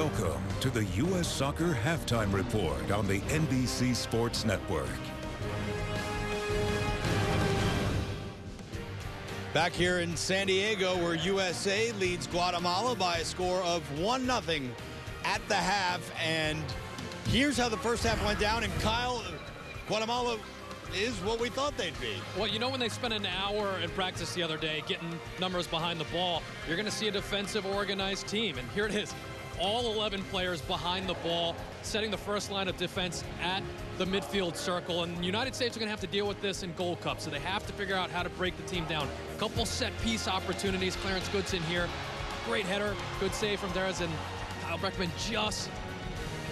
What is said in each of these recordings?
Welcome to the U.S. Soccer Halftime Report on the NBC Sports Network. Back here in San Diego, where USA leads Guatemala by a score of 1-0 at the half. And here's how the first half went down. And Kyle, Guatemala is what we thought they'd be. Well, you know, when they spent an hour in practice the other day getting numbers behind the ball, you're going to see a defensive, organized team. And here it is. All 11 players behind the ball, setting the first line of defense at the midfield circle. And the United States are going to have to deal with this in Gold Cup, so they have to figure out how to break the team down. A couple set-piece opportunities. Clarence Goodson here. Great header. Good save from theirs. And I'll recommend just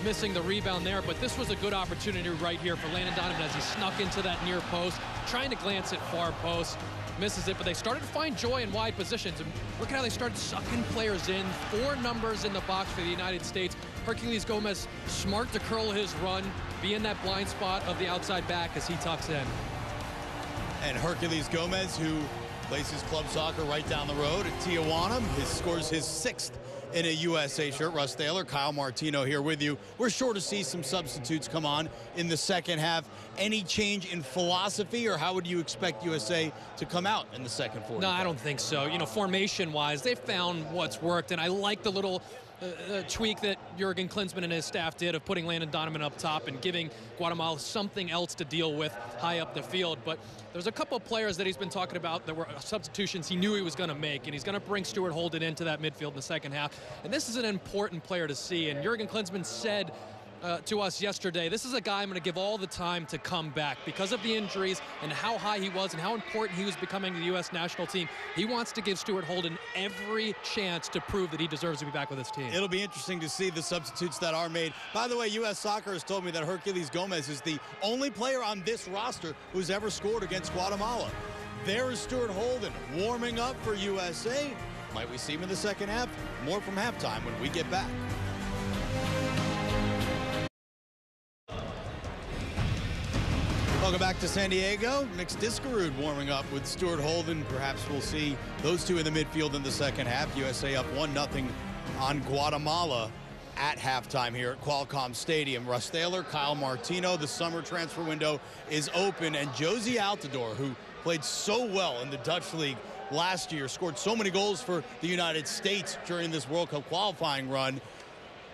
missing the rebound there. But this was a good opportunity right here for Landon Donovan as he snuck into that near post, trying to glance at far post. Misses it, but they started to find joy in wide positions. And look at how they started sucking players in. 4 numbers in the box for the United States. Herculez Gomez, smart to curl his run, be in that blind spot of the outside back as he tucks in. And Herculez Gomez, who plays his club soccer right down the road at Tijuana, scores his 6th in a USA shirt. Russ Thaler, Kyle Martino here with you. We're sure to see some substitutes come on in the second half. Any change in philosophy, or how would you expect USA to come out in the second 45? No, I don't think so. You know, formation-wise, they've found what's worked, and I like the little tweak that Jurgen Klinsmann and his staff did of putting Landon Donovan up top and giving Guatemala something else to deal with high up the field. But there's a couple of players that he's been talking about that were substitutions he knew he was going to make, and he's going to bring Stuart Holden into that midfield in the second half. And this is an important player to see, and Jurgen Klinsmann said to us yesterday, this is a guy I'm going to give all the time to come back because of the injuries and how high he was and how important he was becoming to the U.S. national team. He wants to give Stuart Holden every chance to prove that he deserves to be back with his team. It'll be interesting to see the substitutes that are made. By the way, U.S. Soccer has told me that Herculez Gomez is the only player on this roster who's ever scored against Guatemala. There is Stuart Holden warming up for USA. Might we see him in the second half? More from halftime when we get back. Welcome back to San Diego. Nick Diskerud warming up with Stuart Holden. Perhaps we'll see those two in the midfield in the second half. USA up 1-0 on Guatemala at halftime here at Qualcomm Stadium. Russ Thaler, Kyle Martino. The summer transfer window is open, and Jozy Altidore, who played so well in the Dutch League last year, scored so many goals for the United States during this World Cup qualifying run,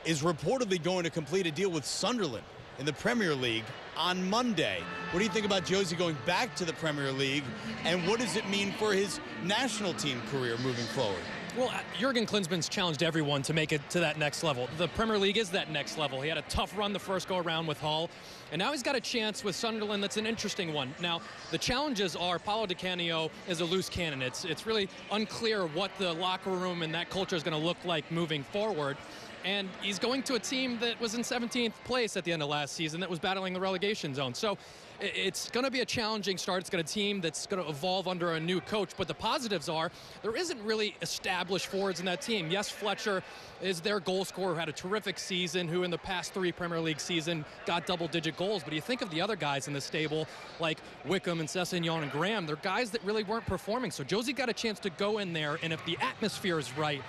is reportedly going to complete a deal with Sunderland in the Premier League on Monday. What do you think about Jozy going back to the Premier League, and what does it mean for his national team career moving forward? Well, Jurgen Klinsmann's challenged everyone to make it to that next level. The Premier League is that next level. He had a tough run the first go-around with Hull, and now he's got a chance with Sunderland that's an interesting one. Now, the challenges are Paulo Di Canio is a loose cannon. It's really unclear what the locker room and that culture is going to look like moving forward. And he's going to a team that was in 17th place at the end of last season that was battling the relegation zone. So it's going to be a challenging start. It's got a team that's going to evolve under a new coach. But the positives are there isn't really established forwards in that team. Yes, Fletcher is their goal scorer who had a terrific season, who in the past 3 Premier League seasons got double-digit goals. But you think of the other guys in the stable, like Wickham and Sessegnon and Graham, they're guys that really weren't performing. So Jozy got a chance to go in there, and if the atmosphere is right,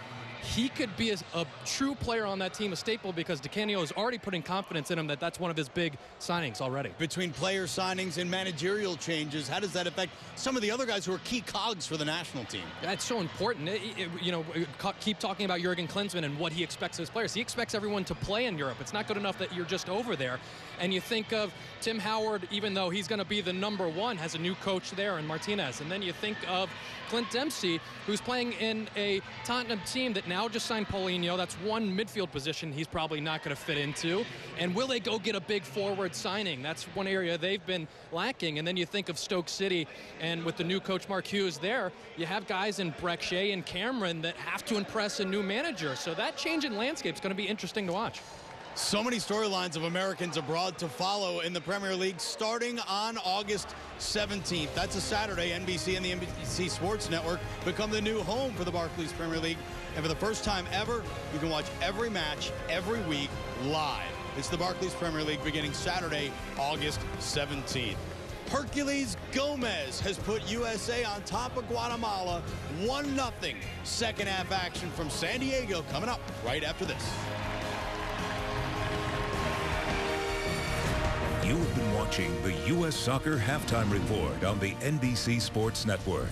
he could be a true player on that team, a staple, because Di Canio is already putting confidence in him that that's one of his big signings already. Between player signings and managerial changes, how does that affect some of the other guys who are key cogs for the national team? That's so important. You know, keep talking about Jurgen Klinsmann and what he expects of his players. He expects everyone to play in Europe. It's not good enough that you're just over there. And you think of Tim Howard, even though he's going to be the #1, has a new coach there in Martinez. And then you think of Clint Dempsey, who's playing in a Tottenham team that now just signed Paulinho. That's one midfield position he's probably not going to fit into. And will they go get a big forward signing? That's one area they've been lacking. And then you think of Stoke City, and with the new coach Mark Hughes there, you have guys in Breck Shea and Cameron that have to impress a new manager. So that change in landscape is going to be interesting to watch. So many storylines of Americans abroad to follow in the Premier League starting on August 17th. That's a Saturday. NBC and the NBC Sports Network become the new home for the Barclays Premier League. And for the first time ever, you can watch every match every week live. It's the Barclays Premier League beginning Saturday, August 17th. Herculez Gomez has put USA on top of Guatemala 1-0. Second half action from San Diego coming up right after this. watching the U.S. Soccer Halftime Report on the NBC Sports Network.